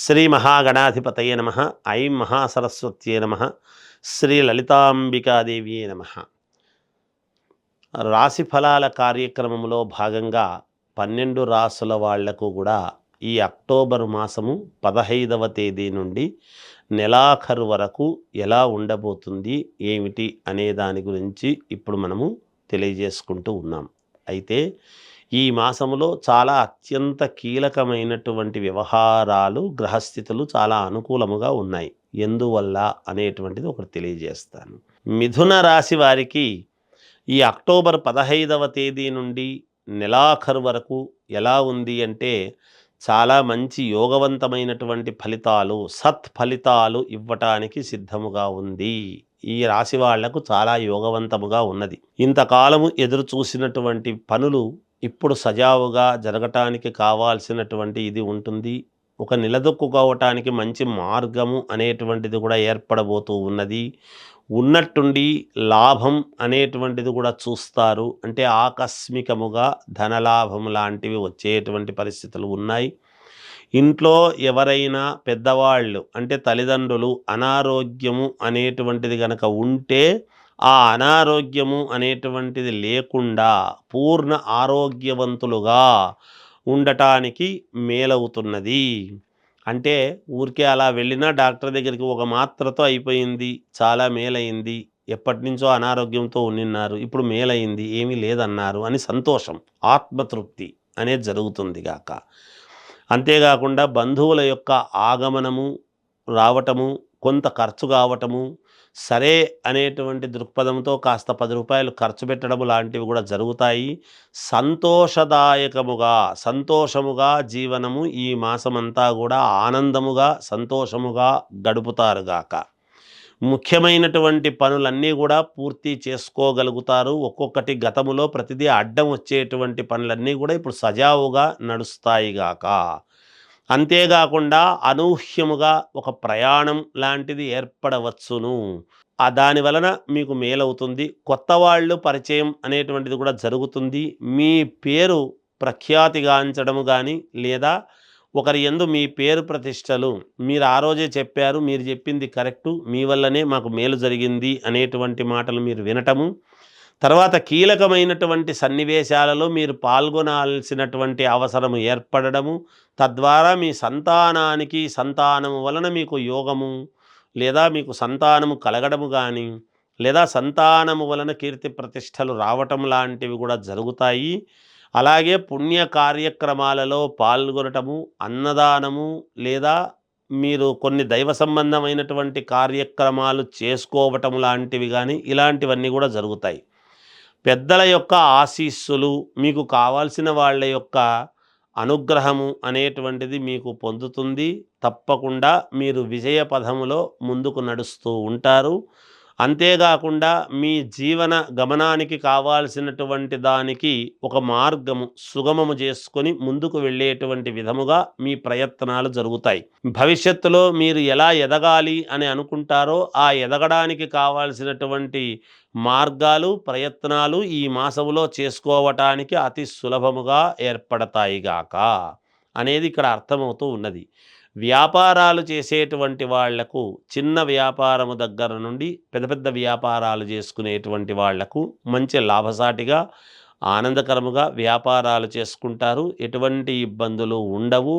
శ్రీ మహాగణాధిపతయే నమ. ఐం మహాసరస్వత్యే నమ. శ్రీ లలితాంబికాదేవియే నమ. రాశి ఫలాల కార్యక్రమంలో భాగంగా 12 రాసుల వాళ్లకు కూడా ఈ అక్టోబర్ మాసము 15వ తేదీ నుండి నెలాఖరు వరకు ఎలా ఉండబోతుంది ఏమిటి అనే దాని గురించి ఇప్పుడు మనము తెలియజేసుకుంటూ ఉన్నాం. అయితే ఈ మాసములో చాలా అత్యంత కీలకమైనటువంటి వ్యవహారాలు, గ్రహస్థితులు చాలా అనుకూలముగా ఉన్నాయి. ఎందువల్ల అనేటువంటిది ఒకటి తెలియజేస్తాను. మిథున రాశి వారికి ఈ అక్టోబర్ 15వ తేదీ నుండి నెలాఖరు వరకు ఎలా ఉంది అంటే చాలా మంచి యోగవంతమైనటువంటి ఫలితాలు, సత్ఫలితాలు ఇవ్వటానికి సిద్ధముగా ఉంది. ఈ రాశి వాళ్లకు చాలా యోగవంతముగా ఉన్నది. ఇంతకాలము ఎదురు చూసినటువంటి పనులు ఇప్పుడు సజావుగా జరగటానికి కావాల్సినటువంటి ఇది ఉంటుంది. ఒక నిలదొక్కుకోవటానికి మంచి మార్గము అనేటువంటిది కూడా ఏర్పడబోతూ ఉన్నది. ఉన్నట్టుండి లాభం అనేటువంటిది కూడా చూస్తారు. అంటే ఆకస్మికముగా ధనలాభం లాంటివి వచ్చేటువంటి పరిస్థితులు ఉన్నాయి. ఇంట్లో ఎవరైనా పెద్దవాళ్ళు అంటే తల్లిదండ్రులు అనారోగ్యము అనేటువంటిది కనుక ఉంటే ఆ అనారోగ్యము అనేటువంటిది లేకుండా పూర్ణ ఆరోగ్యవంతులుగా ఉండటానికి మేలవుతున్నది. అంటే ఊరికే అలా వెళ్ళినా డాక్టర్ దగ్గరికి ఒక మాత్రతో అయిపోయింది, చాలా మేలైంది, ఎప్పటి నుంచో అనారోగ్యంతో ఉండిన్నారు, ఇప్పుడు మేలైంది, ఏమీ లేదన్నారు అని సంతోషం, ఆత్మతృప్తి అనేది జరుగుతుంది గాక. అంతేకాకుండా బంధువుల యొక్క ఆగమనము రావటము, కొంత ఖర్చు కావటము, సరే అనేటువంటి దృక్పథంతో కాస్త 10 రూపాయలు ఖర్చు పెట్టడం లాంటివి కూడా జరుగుతాయి. సంతోషముగా జీవనము ఈ మాసమంతా కూడా ఆనందముగా సంతోషముగా గడుపుతారుగాక. ముఖ్యమైనటువంటి పనులన్నీ కూడా పూర్తి చేసుకోగలుగుతారు. ఒక్కొక్కటి గతములో ప్రతిదీ అడ్డం వచ్చేటువంటి పనులన్నీ కూడా ఇప్పుడు సజావుగా నడుస్తాయిగాక. అంతేకాకుండా అనూహ్యముగా ఒక ప్రయాణం లాంటిది ఏర్పడవచ్చును. దాని వలన మీకు మేలవుతుంది. కొత్త వాళ్ళు పరిచయం అనేటువంటిది కూడా జరుగుతుంది. మీ పేరు ప్రఖ్యాతిగాంచడము కానీ, లేదా ఒకరి యందు మీ పేరు ప్రతిష్టలు, మీరు ఆ రోజే చెప్పారు, మీరు చెప్పింది కరెక్టు, మీ వల్లనే మాకు మేలు జరిగింది అనేటువంటి మాటలు మీరు వినటము, తర్వాత కీలకమైనటువంటి సన్నివేశాలలో మీరు పాల్గొనాల్సినటువంటి అవసరము ఏర్పడము, తద్వారా మీ సంతానానికి సంతానము వలన మీకు యోగము, లేదా మీకు సంతానము కలగడము కానీ, లేదా సంతానము వలన కీర్తి ప్రతిష్టలు రావటం లాంటివి కూడా జరుగుతాయి. అలాగే పుణ్య కార్యక్రమాలలో పాల్గొనటము, అన్నదానము, లేదా మీరు కొన్ని దైవ సంబంధమైనటువంటి కార్యక్రమాలు చేసుకోవటం లాంటివి కానీ ఇలాంటివన్నీ కూడా జరుగుతాయి. పెద్దల యొక్క ఆశీస్సులు, మీకు కావాల్సిన వాళ్ళ యొక్క అనుగ్రహము అనేటువంటిది మీకు పొందుతుంది. తప్పకుండా మీరు విజయ పథములో ముందుకు నడుస్తూ ఉంటారు. అంతేకాకుండా మీ జీవన గమనానికి కావాల్సినటువంటి దానికి ఒక మార్గము సుగమము చేసుకొని ముందుకు వెళ్ళేటువంటి విధముగా మీ ప్రయత్నాలు జరుగుతాయి. భవిష్యత్తులో మీరు ఎలా ఎదగాలి అని అనుకుంటారో ఆ ఎదగడానికి కావాల్సినటువంటి మార్గాలు, ప్రయత్నాలు ఈ మాసములో చేసుకోవటానికి అతి సులభముగా ఏర్పడతాయిగాక అనేది ఇక్కడ అర్థమవుతూ ఉన్నది. వ్యాపారాలు చేసేటువంటి వాళ్లకు, చిన్న వ్యాపారము దగ్గర నుండి పెద్ద పెద్ద వ్యాపారాలు చేసుకునేటువంటి వాళ్లకు మంచి లాభసాటిగా ఆనందకరముగా వ్యాపారాలు చేసుకుంటారు. ఎటువంటి ఇబ్బందులు ఉండవు.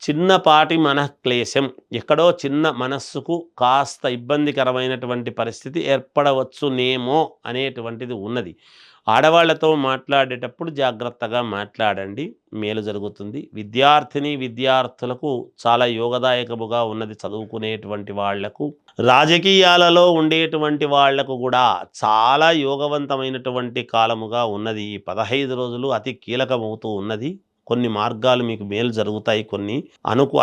చిన్నపాటి మనఃక్లేశం, ఎక్కడో చిన్న మనస్సుకు కాస్త ఇబ్బందికరమైనటువంటి పరిస్థితి ఏర్పడవచ్చునేమో అనేటువంటిది ఉన్నది. ఆడవాళ్లతో మాట్లాడేటప్పుడు జాగ్రత్తగా మాట్లాడండి, మేలు జరుగుతుంది. విద్యార్థులకు చాలా యోగదాయకముగా ఉన్నది. చదువుకునేటువంటి వాళ్లకు, రాజకీయాలలో ఉండేటువంటి వాళ్లకు కూడా చాలా యోగవంతమైనటువంటి కాలముగా ఉన్నది. ఈ 15 రోజులు అతి కీలకమవుతూ ఉన్నది. కొన్ని మార్గాలు మీకు మేలు జరుగుతాయి, కొన్ని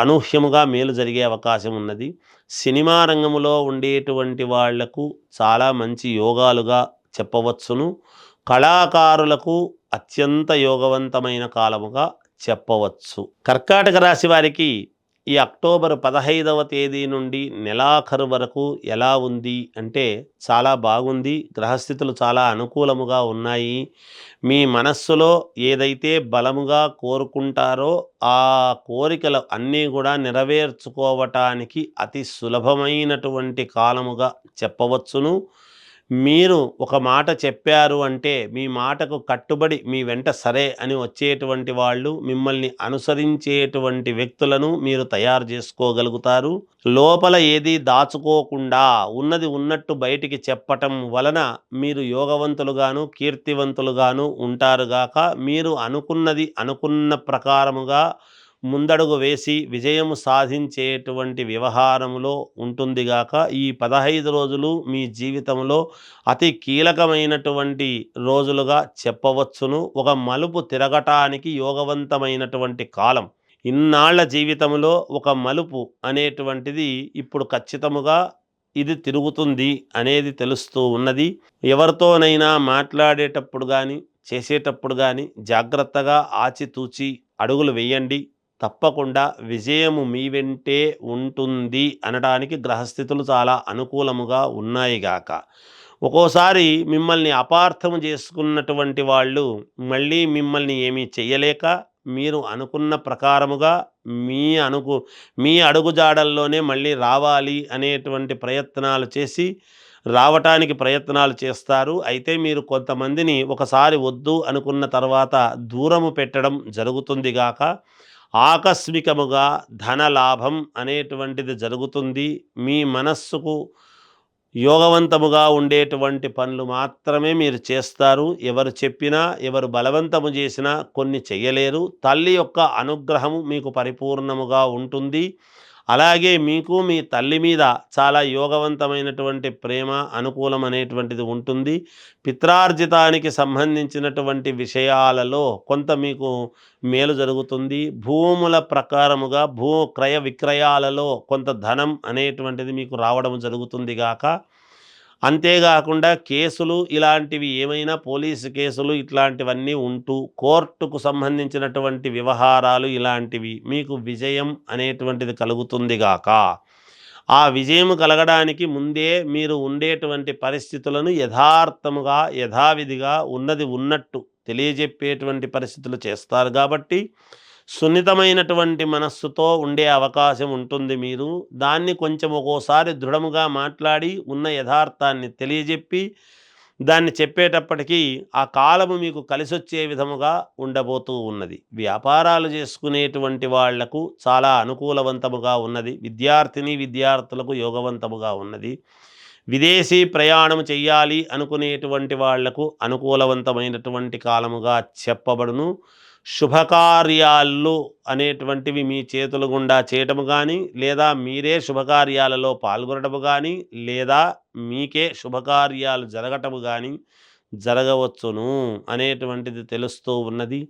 అనూహ్యముగా మేలు జరిగే అవకాశం ఉన్నది. సినిమా రంగములో ఉండేటువంటి వాళ్లకు చాలా మంచి యోగాలుగా చెప్పవచ్చును. కళాకారులకు అత్యంత యోగవంతమైన కాలముగా చెప్పవచ్చు. కర్కాటక రాశి వారికి ఈ అక్టోబర్ 15వ తేదీ నుండి నెలాఖరు వరకు ఎలా ఉంది అంటే చాలా బాగుంది. గ్రహస్థితులు చాలా అనుకూలముగా ఉన్నాయి. మీ మనస్సులో ఏదైతే బలముగా కోరుకుంటారో ఆ కోరికలు అన్నీ కూడా నెరవేర్చుకోవటానికి అతి సులభమైనటువంటి కాలముగా చెప్పవచ్చును. మీరు ఒక మాట చెప్పారు అంటే మీ మాటకు కట్టుబడి మీ వెంట సరే అని వచ్చేటువంటి వాళ్ళు, మిమ్మల్ని అనుసరించేటువంటి వ్యక్తులను మీరు తయారు చేసుకోగలుగుతారు. లోపల ఏది దాచుకోకుండా ఉన్నది ఉన్నట్టు బయటికి చెప్పటం వలన మీరు యోగవంతులుగాను, కీర్తివంతులుగాను ఉంటారుగాక. మీరు అనుకున్నది అనుకున్న ప్రకారముగా ముందడుగు వేసి విజయము సాధించేటువంటి వ్యవహారములో ఉంటుందిగాక. ఈ 15 రోజులు మీ జీవితంలో అతి కీలకమైనటువంటి రోజులుగా చెప్పవచ్చును. ఒక మలుపు తిరగటానికి యోగవంతమైనటువంటి కాలం. ఇన్నాళ్ల జీవితంలో ఒక మలుపు అనేటువంటిది ఇప్పుడు ఖచ్చితముగా ఇది తిరుగుతుంది అనేది తెలుస్తూ ఉన్నది. ఎవరితోనైనా మాట్లాడేటప్పుడు కానీ, చేసేటప్పుడు కానీ జాగ్రత్తగా ఆచితూచి అడుగులు వేయండి. తప్పకుండా విజయము మీ వెంటే ఉంటుంది అనడానికి గ్రహస్థితులు చాలా అనుకూలముగా ఉన్నాయిగాక. ఒక్కోసారి మిమ్మల్ని అపార్థము చేసుకున్నటువంటి వాళ్ళు మళ్ళీ మిమ్మల్ని ఏమీ చెయ్యలేక మీరు అనుకున్న ప్రకారముగా మీ అనుకు మీ అడుగుజాడల్లోనే మళ్ళీ రావాలి అనేటువంటి ప్రయత్నాలు చేసి రావటానికి ప్రయత్నాలు చేస్తారు. అయితే మీరు కొంతమందిని ఒకసారి వద్దు అనుకున్న తర్వాత దూరము పెట్టడం జరుగుతుంది గాక. ఆకస్మికముగా ధనలాభం అనేటువంటిది జరుగుతుంది. మీ మనస్సుకు యోగవంతముగా ఉండేటువంటి పనులు మాత్రమే మీరు చేస్తారు. ఎవరు చెప్పినా, ఎవరు బలవంతము చేసినా కొన్ని చెయ్యలేరు. తల్లి యొక్క అనుగ్రహము మీకు పరిపూర్ణముగా ఉంటుంది. అలాగే మీకు మీ తల్లి మీద చాలా యోగవంతమైనటువంటి ప్రేమ, అనుకూలం అనేటువంటిది ఉంటుంది. పిత్రార్జితానికి సంబంధించినటువంటి విషయాలలో కొంత మీకు మేలు జరుగుతుంది. భూముల ప్రకారముగా క్రయ విక్రయాలలో కొంత ధనం అనేటువంటిది మీకు రావడం జరుగుతుంది గాక. అంతేకాకుండా కేసులు ఇలాంటివి ఏమైనా పోలీసు కేసులు ఇట్లాంటివన్నీ ఉంటూ కోర్టుకు సంబంధించినటువంటి వ్యవహారాలు ఇలాంటివి మీకు విజయం అనేటువంటిది కలుగుతుంది గాక. ఆ విజయం కలగడానికి ముందే మీరు ఉండేటువంటి పరిస్థితులను యథార్థముగా, యథావిధిగా ఉన్నది ఉన్నట్టు తెలియజెప్పేటువంటి పరిస్థితులు చేస్తారు కాబట్టి సున్నితమైనటువంటి మనస్సుతో ఉండే అవకాశం ఉంటుంది. మీరు దాన్ని కొంచెం ఒక్కోసారి దృఢముగా మాట్లాడి ఉన్న యథార్థాన్ని తెలియజెప్పి దాన్ని చెప్పేటప్పటికీ ఆ కాలము మీకు కలిసొచ్చే విధముగా ఉండబోతూ ఉన్నది. వ్యాపారాలు చేసుకునేటువంటి వాళ్లకు చాలా అనుకూలవంతముగా ఉన్నది. విద్యార్థులకు యోగవంతముగా ఉన్నది. విదేశీ ప్రయాణం చెయ్యాలి అనుకునేటువంటి వాళ్లకు అనుకూలవంతమైనటువంటి కాలముగా చెప్పబడును. శుభకార్యాలు అనేటువంటివి మీ చేతుల గుండా చేయటము కానీ, లేదా మీరే శుభకార్యాలలో పాల్గొనడము కానీ, లేదా మీకే శుభకార్యాలు జరగటము కానీ జరగవచ్చును అనేటువంటిది తెలుస్తూ ఉన్నది.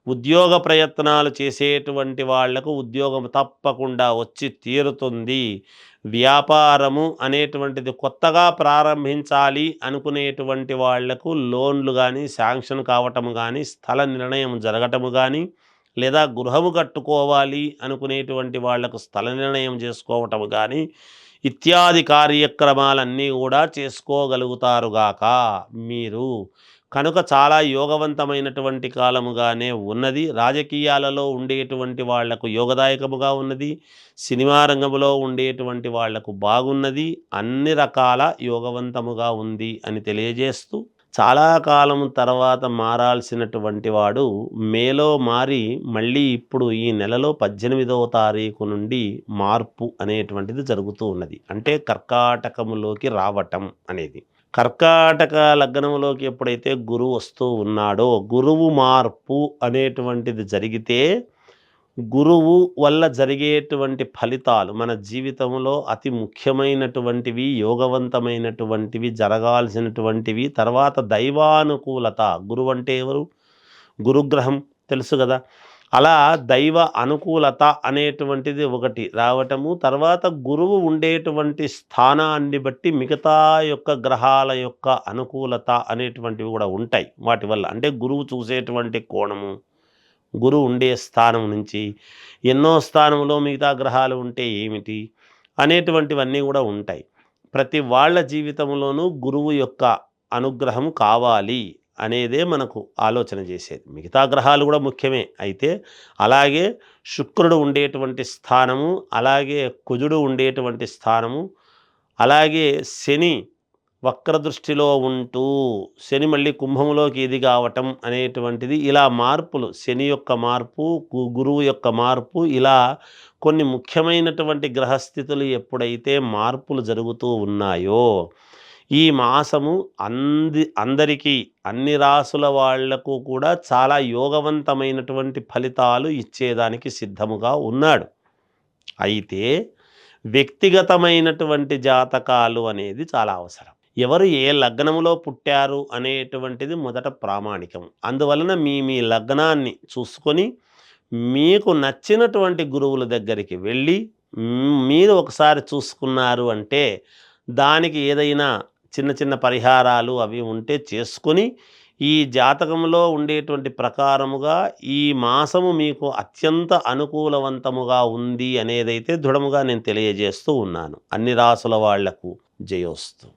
ఉద్యోగ ప్రయత్నాలు చేసేటువంటి వాళ్లకు ఉద్యోగం తప్పకుండా వచ్చి తీరుతుంది. వ్యాపారము అనేటువంటిది కొత్తగా ప్రారంభించాలి అనుకునేటువంటి వాళ్లకు లోన్లు కానీ శాంక్షన్ కావటము కానీ, స్థల నిర్ణయం జరగటము కానీ, లేదా గృహము కట్టుకోవాలి అనుకునేటువంటి వాళ్లకు స్థల నిర్ణయం చేసుకోవటము కానీ ఇత్యాది కార్యక్రమాలన్నీ కూడా చేసుకోగలుగుతారుగాక మీరు. కనుక చాలా యోగవంతమైనటువంటి కాలముగానే ఉన్నది. రాజకీయాలలో ఉండేటువంటి వాళ్లకు యోగదాయకముగా ఉన్నది. సినిమా రంగంలో ఉండేటువంటి వాళ్లకు బాగున్నది. అన్ని రకాల యోగవంతముగా ఉంది అని తెలియజేస్తూ, చాలా కాలం తర్వాత మారాల్సినటువంటి వాడు మేలో మారి మళ్ళీ ఇప్పుడు ఈ నెలలో 18వ తారీఖు నుండి మార్పు అనేటువంటిది జరుగుతూ ఉన్నది. అంటే కర్కాటకములోకి రావటం అనేది. కర్కాటక లగ్నంలోకి ఎప్పుడైతే గురువు వస్తూ ఉన్నాడో, గురువు మార్పు అనేటువంటిది జరిగితే గురువు వల్ల జరిగేటువంటి ఫలితాలు మన జీవితంలో అతి ముఖ్యమైనటువంటివి, యోగవంతమైనటువంటివి, జరగాల్సినటువంటివి. తర్వాత దైవానుకూలత. గురువు అంటే ఎవరు? గురుగ్రహం తెలుసు కదా. అలా దైవ అనుకూలత అనేటువంటిది ఒకటి రావటము. తర్వాత గురువు ఉండేటువంటి స్థానాన్ని బట్టి మిగతా యొక్క గ్రహాల యొక్క అనుకూలత అనేటువంటివి కూడా ఉంటాయి. వాటి వల్ల అంటే గురువు చూసేటువంటి కోణము, గురువు ఉండే స్థానం నుంచి ఎన్నో స్థానంలో మిగతా గ్రహాలు ఉంటే ఏమిటి అనేటువంటివన్నీ కూడా ఉంటాయి. ప్రతి వాళ్ళ జీవితంలోనూ గురువు యొక్క అనుగ్రహం కావాలి అనేదే మనకు ఆలోచన చేసేది. మిగతా గ్రహాలు కూడా ముఖ్యమే. అయితే అలాగే శుక్రుడు ఉండేటువంటి స్థానము, అలాగే కుజుడు ఉండేటువంటి స్థానము, అలాగే శని వక్రదృష్టిలో ఉంటూ శని మళ్ళీ కుంభంలోకి ఇది కావటం అనేటువంటిది, ఇలా మార్పులు, శని యొక్క మార్పు, గురువు యొక్క మార్పు, ఇలా కొన్ని ముఖ్యమైనటువంటి గ్రహస్థితులు ఎప్పుడైతే మార్పులు జరుగుతూ ఉన్నాయో ఈ మాసము అందరికీ అన్ని రాసుల వాళ్లకు కూడా చాలా యోగవంతమైనటువంటి ఫలితాలు ఇచ్చేదానికి సిద్ధముగా ఉన్నాడు. అయితే వ్యక్తిగతమైనటువంటి జాతకాలు అనేది చాలా అవసరం. ఎవరు ఏ లగ్నములో పుట్టారు అనేటువంటిది మొదట ప్రామాణికం. అందువలన మీ లగ్నాన్ని చూసుకొని మీకు నచ్చినటువంటి గురువుల దగ్గరికి వెళ్ళి మీరు ఒకసారి చూసుకున్నారు అంటే దానికి ఏదైనా చిన్న చిన్న పరిహారాలు అవి ఉంటే చేసుకొని ఈ జాతకంలో ఉండేటువంటి ప్రకారముగా ఈ మాసము మీకు అత్యంత అనుకూలవంతముగా ఉంది అనేదైతే దృఢముగా నేను తెలియజేస్తూ ఉన్నాను. అన్ని రాసుల వాళ్లకు జయోస్తు.